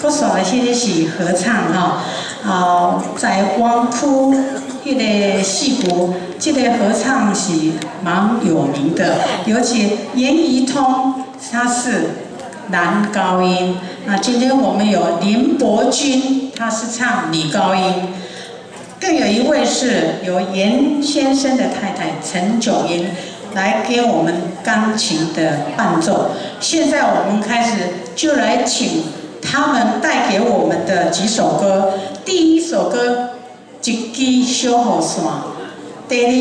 佫选的迄个是合唱在湾区迄个戏谷，这个合唱是蛮有名的，尤其严怡通他是男高音，那今天我们有林伯君，他是唱女高音。 更有一位是由严先生的太太陈九英来给我们钢琴的伴奏。现在我们开始就来请他们带给我们的几首歌。第一首歌《一支小雨伞》，第二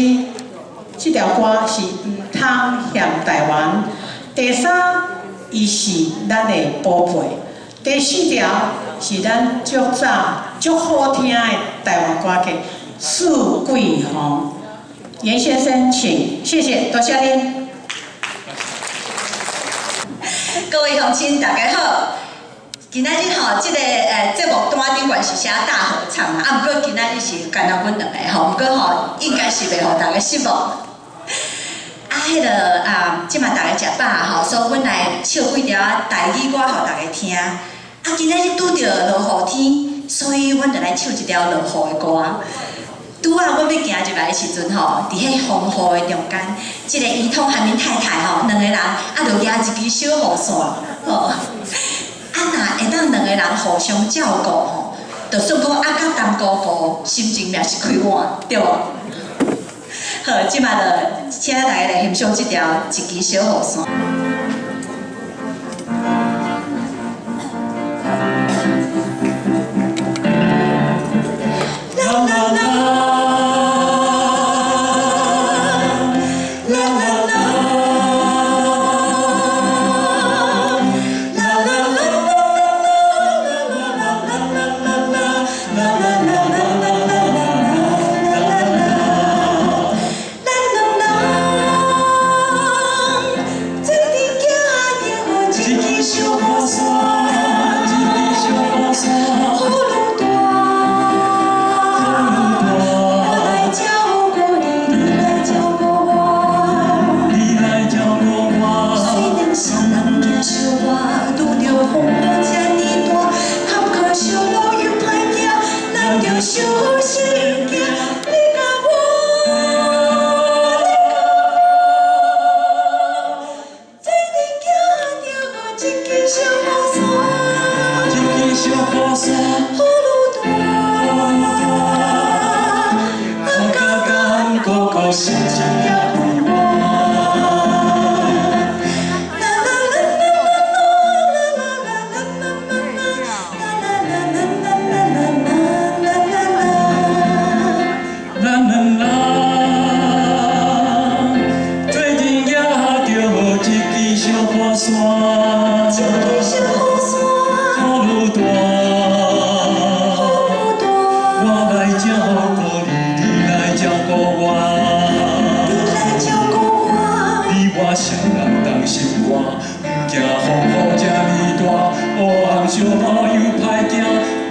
这条歌是《唔通嫌台湾》，第三伊是咱的宝贝，第四条是咱足早。 足好听的台湾歌曲《四季红》，严先生，请，谢谢，多谢您。各位乡亲，大家好。今仔日这个节目单顶悬是写大合唱啊，不过今仔日是干到阮两个不过应该是袂互大家失望。迄个即马大家食饱所以阮来唱几条台语歌互大家听。今仔日拄着落雨天。 所以，阮就来唱一条落雨的歌。拄啊，阮要行入来的时阵伫迄风雨的中间，即个伊通和恁太太两个人就举一支小雨伞若会当两个人互相照顾就算讲到冬姑姑，心情也是开满，对无？好，即马就请大家来欣赏即条一支小雨伞。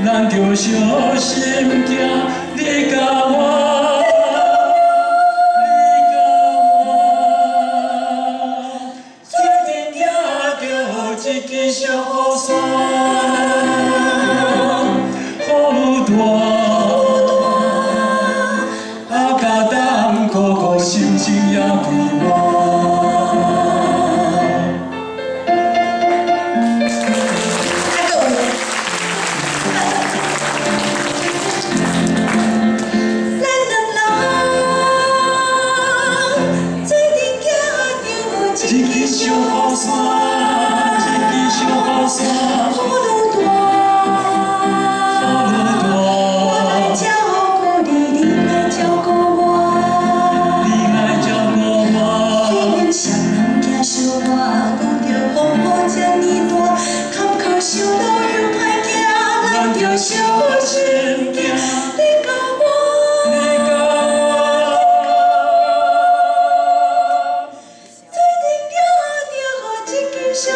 咱着小心行，你甲我，做阵行着一支小雨伞，雨大，甲冬姑姑心情也快活。 小